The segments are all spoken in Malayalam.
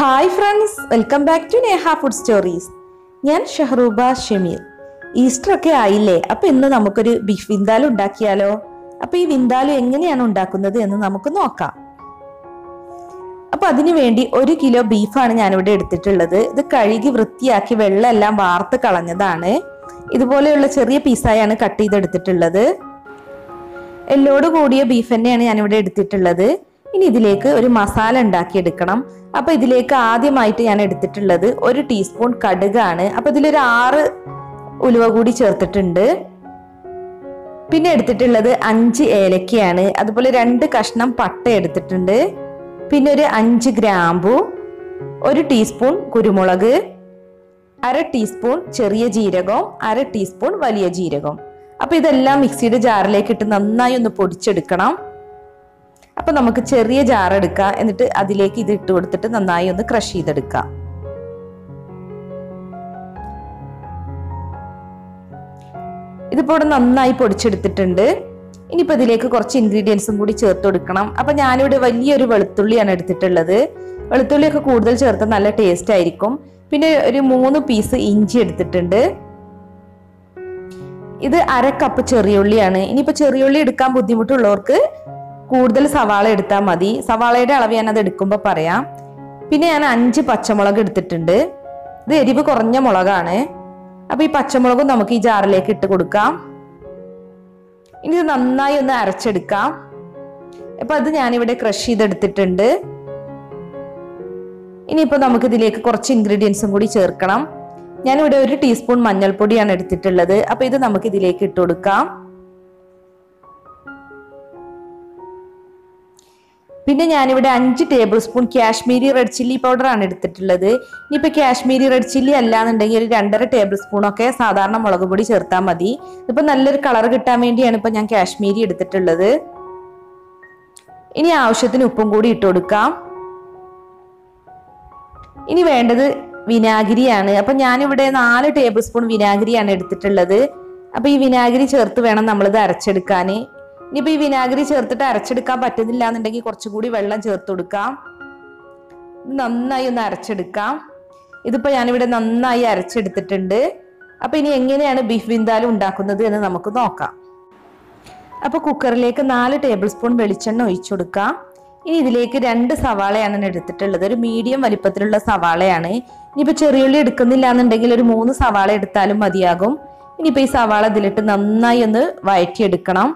Hi friends, welcome back to Neha food stories. ഞാൻ ഷഹറൂബ ഷമീർ. ഈസ്റ്റർ ഒക്കെ ആയില്ലേ, അപ്പൊ ഇന്ന് നമുക്കൊരു ബീഫ് വിന്താലു ഉണ്ടാക്കിയാലോ? അപ്പൊ ഈ വിന്താലു എങ്ങനെയാണ് ഉണ്ടാക്കുന്നത് എന്ന് നമുക്ക് നോക്കാം. അപ്പൊ അതിനു വേണ്ടി 1 കിലോ ബീഫാണ് ഞാനിവിടെ എടുത്തിട്ടുള്ളത്. ഇത് കഴുകി വൃത്തിയാക്കി വെള്ളം എല്ലാം വാർത്ത് കളഞ്ഞതാണ്. ഇതുപോലെയുള്ള ചെറിയ പീസായാണ് കട്ട് ചെയ്തെടുത്തിട്ടുള്ളത്. എല്ലോട് കൂടിയ ബീഫ് തന്നെയാണ് ഞാനിവിടെ എടുത്തിട്ടുള്ളത്. ഇനി ഇതിലേക്ക് ഒരു മസാല ഉണ്ടാക്കിയെടുക്കണം. അപ്പൊ ഇതിലേക്ക് ആദ്യമായിട്ട് ഞാൻ എടുത്തിട്ടുള്ളത് 1 ടീസ്പൂൺ കടുകാണ്. അപ്പൊ ഇതിലൊരു 6 ഉലുവ കൂടി ചേർത്തിട്ടുണ്ട്. പിന്നെ എടുത്തിട്ടുള്ളത് 5 ഏലക്കയാണ്. അതുപോലെ 2 കഷ്ണം പട്ട എടുത്തിട്ടുണ്ട്. പിന്നെ ഒരു 5 ഗ്രാമ്പു, 1 ടീസ്പൂൺ കുരുമുളക്, 1/2 ടീസ്പൂൺ ചെറിയ ജീരകം, 1/2 ടീസ്പൂൺ വലിയ ജീരകം. അപ്പൊ ഇതെല്ലാം മിക്സിയുടെ ജാറിലേക്ക് ഇട്ട് നന്നായി ഒന്ന് പൊടിച്ചെടുക്കണം. അപ്പൊ നമുക്ക് ചെറിയ ജാർ എടുക്കാം. എന്നിട്ട് അതിലേക്ക് ഇത് ഇട്ട് കൊടുത്തിട്ട് നന്നായി ഒന്ന് ക്രഷ് ചെയ്തെടുക്കാം. ഇതിപ്പോ ഇവിടെ നന്നായി പൊടിച്ചെടുത്തിട്ടുണ്ട്. ഇനിയിപ്പോ ഇതിലേക്ക് കുറച്ച് ഇൻഗ്രീഡിയൻസും കൂടി ചേർത്ത് കൊടുക്കണം. അപ്പൊ ഞാനിവിടെ വലിയൊരു വെളുത്തുള്ളിയാണ് എടുത്തിട്ടുള്ളത്. വെളുത്തുള്ളിയൊക്കെ കൂടുതൽ ചേർത്ത് നല്ല ടേസ്റ്റ് ആയിരിക്കും. പിന്നെ ഒരു 3 പീസ് ഇഞ്ചി എടുത്തിട്ടുണ്ട്. ഇത് 1/2 കപ്പ് ചെറിയുള്ളിയാണ്. ഇനിയിപ്പോ ചെറിയുള്ളി എടുക്കാൻ ബുദ്ധിമുട്ടുള്ളവർക്ക് കൂടുതൽ സവാള എടുത്താൽ മതി. സവാളയുടെ അളവ് ഞാൻ അത് എടുക്കുമ്പോൾ പറയാം. പിന്നെ ഞാൻ 5 പച്ചമുളക് എടുത്തിട്ടുണ്ട്. ഇത് എരിവ് കുറഞ്ഞ മുളകാണ്. അപ്പൊ ഈ പച്ചമുളകും നമുക്ക് ഈ ജാറിലേക്ക് ഇട്ട് കൊടുക്കാം. ഇനി ഇത് നന്നായി ഒന്ന് അരച്ചെടുക്കാം. അപ്പൊ അത് ഞാനിവിടെ ക്രഷ് ചെയ്തെടുത്തിട്ടുണ്ട്. ഇനിയിപ്പോ നമുക്ക് ഇതിലേക്ക് കുറച്ച് ഇൻഗ്രീഡിയൻസും കൂടി ചേർക്കണം. ഞാനിവിടെ 1 ടീസ്പൂൺ മഞ്ഞൾപ്പൊടിയാണ് എടുത്തിട്ടുള്ളത്. അപ്പൊ ഇത് നമുക്ക് ഇതിലേക്ക് ഇട്ട് കൊടുക്കാം. പിന്നെ ഞാനിവിടെ 5 table spoon Kashmiri red chilli powder ആണ് എടുത്തിട്ടുള്ളത്. ഇനിയിപ്പോ കാശ്മീരി റെഡ് ചില്ലി അല്ലാന്നുണ്ടെങ്കിൽ ഒരു 2.5 ടേബിൾ സ്പൂൺ ഒക്കെ സാധാരണ മുളക് പൊടി ചേർത്താൽ മതി. ഇപ്പൊ നല്ലൊരു കളർ കിട്ടാൻ വേണ്ടിയാണ് ഇപ്പൊ ഞാൻ കാശ്മീരി എടുത്തിട്ടുള്ളത്. ഇനി ആവശ്യത്തിന് ഉപ്പും കൂടി ഇട്ട് കൊടുക്കാം. ഇനി വേണ്ടത് വിനാഗിരിയാണ്. അപ്പൊ ഞാനിവിടെ 4 ടേബിൾ സ്പൂൺ വിനാഗിരിയാണ് എടുത്തിട്ടുള്ളത്. അപ്പൊ ഈ വിനാഗിരി ചേർത്ത് വേണം നമ്മളിത് അരച്ചെടുക്കാൻ. ഇനിയിപ്പോ ഈ വിനാഗിരി ചേർത്തിട്ട് അരച്ചെടുക്കാൻ പറ്റുന്നില്ല എന്നുണ്ടെങ്കിൽ കുറച്ചുകൂടി വെള്ളം ചേർത്ത് കൊടുക്കാം. നന്നായി ഒന്ന് അരച്ചെടുക്കാം. ഇതിപ്പോ ഞാനിവിടെ നന്നായി അരച്ചെടുത്തിട്ടുണ്ട്. അപ്പൊ ഇനി എങ്ങനെയാണ് ബീഫ് വിന്താലു ഉണ്ടാക്കുന്നത് എന്ന് നമുക്ക് നോക്കാം. അപ്പൊ കുക്കറിലേക്ക് 4 ടേബിൾ സ്പൂൺ വെളിച്ചെണ്ണ ഒഴിച്ചു കൊടുക്കാം. ഇനി ഇതിലേക്ക് 2 സവാളയാണ് ഞാൻ എടുത്തിട്ടുള്ളത്. ഒരു മീഡിയം വലിപ്പത്തിലുള്ള സവാളയാണ്. ഇനിയിപ്പോ ചെറിയുള്ളി എടുക്കുന്നില്ല എന്നുണ്ടെങ്കിൽ ഒരു 3 സവാള എടുത്താലും മതിയാകും. ഇനിയിപ്പോ ഈ സവാള ഇതിലിട്ട് നന്നായി ഒന്ന് വഴറ്റിയെടുക്കണം.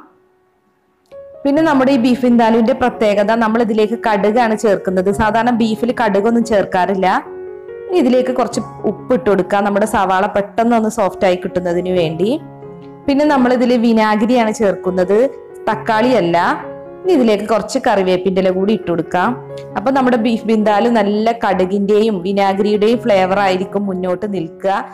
പിന്നെ നമ്മുടെ ഈ ബീഫ് വിന്താലുവിന്റെ പ്രത്യേകത, നമ്മൾ ഇതിലേക്ക് കടുകാണ് ചേർക്കുന്നത്. സാധാരണ ബീഫിൽ കടുകൊന്നും ചേർക്കാറില്ല. ഇനി ഇതിലേക്ക് കുറച്ച് ഉപ്പ് ഇട്ട് കൊടുക്കാം, നമ്മുടെ സവാള പെട്ടെന്ന് ഒന്ന് സോഫ്റ്റ് ആയി കിട്ടുന്നതിന് വേണ്ടി. പിന്നെ നമ്മൾ ഇതിൽ വിനാഗിരിയാണ് ചേർക്കുന്നത്, തക്കാളി അല്ല. ഇനി ഇതിലേക്ക് കുറച്ച് കറിവേപ്പിന്റെ ഇല കൂടി ഇട്ട് കൊടുക്കാം. അപ്പൊ നമ്മുടെ ബീഫ് വിന്താലു നല്ല കടുകിന്റെയും വിനാഗിരിയുടെയും ഫ്ലേവർ ആയിരിക്കും മുന്നോട്ട് നിൽക്കുക.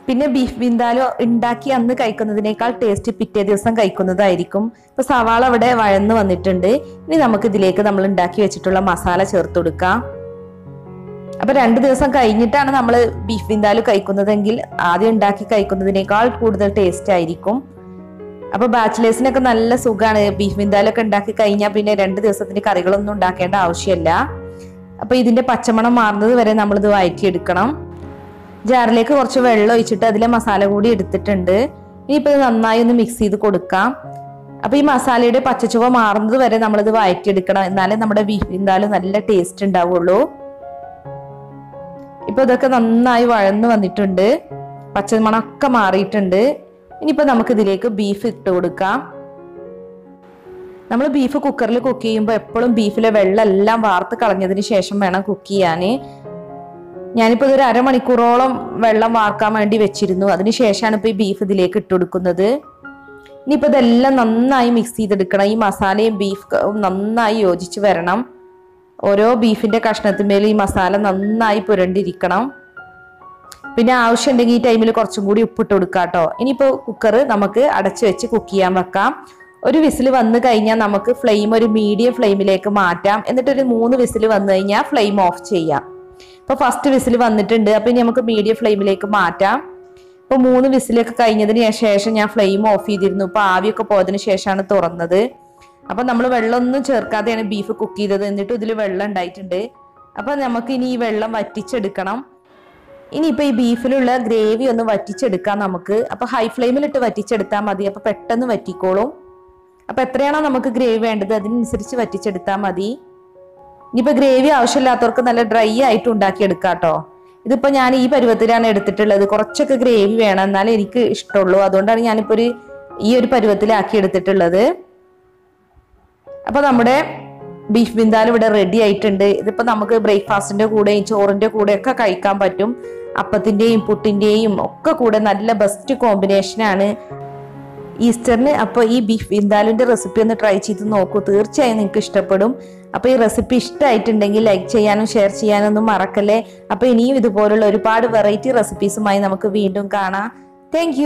പിന്നെ ബീഫ് വിന്താലു ഉണ്ടാക്കി അന്ന് കഴിക്കുന്നതിനേക്കാൾ ടേസ്റ്റ് പിറ്റേ ദിവസം കഴിക്കുന്നതായിരിക്കും. ഇപ്പൊ സവാള അവിടെ വഴന്ന് വന്നിട്ടുണ്ട്. ഇനി നമുക്ക് ഇതിലേക്ക് നമ്മൾ ഉണ്ടാക്കി വെച്ചിട്ടുള്ള മസാല ചേർത്ത് കൊടുക്കാം. അപ്പൊ 2 ദിവസം കഴിഞ്ഞിട്ടാണ് നമ്മൾ ബീഫ് വിന്താലു കഴിക്കുന്നതെങ്കിൽ ആദ്യം ഉണ്ടാക്കി കഴിക്കുന്നതിനേക്കാൾ കൂടുതൽ ടേസ്റ്റ് ആയിരിക്കും. അപ്പൊ ബാച്ചിലേഴ്സിനൊക്കെ നല്ല സുഖമാണ്. ബീഫ് വിന്താലു ഒക്കെ ഉണ്ടാക്കി കഴിഞ്ഞാൽ പിന്നെ 2 ദിവസത്തിന് കറികളൊന്നും ഉണ്ടാക്കേണ്ട ആവശ്യമില്ല. അപ്പൊ ഇതിന്റെ പച്ചമണം മാറുന്നത് വരെ നമ്മളിത് വഴറ്റിയെടുക്കണം. ജാറിലേക്ക് കുറച്ച് വെള്ളം ഒഴിച്ചിട്ട് അതിലെ മസാല കൂടി എടുത്തിട്ടുണ്ട്. ഇനിയിപ്പോ ഇത് നന്നായി ഒന്ന് മിക്സ് ചെയ്ത് കൊടുക്കാം. അപ്പൊ ഈ മസാലയുടെ പച്ചച്ചുവ മാറുന്നത് വരെ നമ്മളിത് വഴറ്റിയെടുക്കണം. എന്നാലേ നമ്മുടെ ബീഫ് വിന്താലു നല്ല ടേസ്റ്റ് ഉണ്ടാവുള്ളൂ. ഇപ്പൊ ഇതൊക്കെ നന്നായി വഴന്ന് വന്നിട്ടുണ്ട്. പച്ചമണമൊക്കെ മാറിയിട്ടുണ്ട്. ഇനിയിപ്പോ നമുക്ക് ഇതിലേക്ക് ബീഫ് ഇട്ട് കൊടുക്കാം. നമ്മൾ ബീഫ് കുക്കറിൽ കുക്ക് ചെയ്യുമ്പോൾ എപ്പോഴും ബീഫിലെ വെള്ളം എല്ലാം വാർത്ത് കളഞ്ഞതിന് ശേഷം വേണം കുക്ക് ചെയ്യാൻ. ഞാനിപ്പോ ഇതൊരു 1/2 മണിക്കൂറോളം വെള്ളം വാർക്കാൻ വേണ്ടി വെച്ചിരുന്നു. അതിനുശേഷമാണ് ഇപ്പൊ ഈ ബീഫ് ഇതിലേക്ക് ഇട്ട് കൊടുക്കുന്നത്. ഇനിയിപ്പോ ഇതെല്ലാം നന്നായി മിക്സ് ചെയ്തെടുക്കണം. ഈ മസാലയും ബീഫ് നന്നായി യോജിച്ച് വരണം. ഓരോ ബീഫിന്റെ കഷ്ണത്തിന്മേൽ ഈ മസാല നന്നായി പുരണ്ടിരിക്കണം. പിന്നെ ആവശ്യമുണ്ടെങ്കിൽ ഈ ടൈമിൽ കുറച്ചും കൂടി ഉപ്പിട്ട് കൊടുക്കാം കേട്ടോ. ഇനിയിപ്പോ കുക്കർ നമുക്ക് അടച്ചു വെച്ച് കുക്ക് ചെയ്യാൻ വെക്കാം. ഒരു വിസിൽ വന്നു കഴിഞ്ഞാൽ നമുക്ക് ഫ്ലെയിം ഒരു മീഡിയം ഫ്ലെയിമിലേക്ക് മാറ്റാം. എന്നിട്ടൊരു 3 വിസിൽ വന്നു കഴിഞ്ഞാൽ ഫ്ലെയിം ഓഫ് ചെയ്യാം. ഇപ്പൊ ഫസ്റ്റ് വിസിൽ വന്നിട്ടുണ്ട്. അപ്പൊ ഇനി നമുക്ക് മീഡിയം ഫ്ലെയിമിലേക്ക് മാറ്റാം. ഇപ്പൊ 3 വിസിലൊക്കെ കഴിഞ്ഞതിന് ശേഷം ഞാൻ ഫ്ലെയിം ഓഫ് ചെയ്തിരുന്നു. ഇപ്പൊ ആവിയൊക്കെ പോയതിനു ശേഷമാണ് തുറന്നത്. അപ്പൊ നമ്മൾ വെള്ളമൊന്നും ചേർക്കാതെയാണ് ബീഫ് കുക്ക് ചെയ്തത്. എന്നിട്ട് ഇതിൽ വെള്ളം ഉണ്ടായിട്ടുണ്ട്. അപ്പൊ നമുക്ക് ഇനി ഈ വെള്ളം വറ്റിച്ചെടുക്കണം. ഇനിയിപ്പോൾ ഈ ബീഫിലുള്ള ഗ്രേവി ഒന്ന് വറ്റിച്ചെടുക്കാം നമുക്ക്. അപ്പോൾ ഹൈ ഫ്ലെയിമിലിട്ട് വറ്റിച്ചെടുത്താൽ മതി. അപ്പോൾ പെട്ടെന്ന് വറ്റിക്കോളും. അപ്പോൾ എത്രയാണോ നമുക്ക് ഗ്രേവി വേണ്ടത് അതിനനുസരിച്ച് വറ്റിച്ചെടുത്താൽ മതി. ഇനിയിപ്പോൾ ഗ്രേവി ആവശ്യമില്ലാത്തവർക്ക് നല്ല ഡ്രൈ ആയിട്ട് ഉണ്ടാക്കിയെടുക്കാം കേട്ടോ. ഇതിപ്പോൾ ഞാൻ ഈ പരുവത്തിലാണ് എടുത്തിട്ടുള്ളത്. കുറച്ചൊക്കെ ഗ്രേവി വേണം, എന്നാലേ എനിക്ക് ഇഷ്ടമുള്ളൂ. അതുകൊണ്ടാണ് ഞാനിപ്പോൾ ഈ ഒരു പരുവത്തിലാക്കി എടുത്തിട്ടുള്ളത്. അപ്പോൾ നമ്മുടെ ബീഫ് ബിന്ദാലു ഇവിടെ റെഡി ആയിട്ടുണ്ട്. ഇതിപ്പോൾ നമുക്ക് ബ്രേക്ക്ഫാസ്റ്റിന്റെ കൂടെയും ചോറിന്റെ കൂടെയൊക്കെ കഴിക്കാൻ പറ്റും. അപ്പത്തിന്റെയും പുട്ടിന്റെയും ഒക്കെ കൂടെ നല്ല ബെസ്റ്റ് കോമ്പിനേഷനാണ് ഈസ്റ്ററിന്. അപ്പോൾ ഈ ബീഫ് ബിന്ദാലുവിന്റെ റെസിപ്പി ഒന്ന് ട്രൈ ചെയ്ത് നോക്കൂ, തീർച്ചയായും നിങ്ങൾക്ക് ഇഷ്ടപ്പെടും. അപ്പോൾ ഈ റെസിപ്പി ഇഷ്ടമായിട്ടുണ്ടെങ്കിൽ ലൈക്ക് ചെയ്യാനും ഷെയർ ചെയ്യാനും ഒന്നും മറക്കല്ലേ. അപ്പോൾ ഇനിയും ഇതുപോലുള്ള ഒരുപാട് വെറൈറ്റി റെസിപ്പീസുമായി നമുക്ക് വീണ്ടും കാണാം. താങ്ക്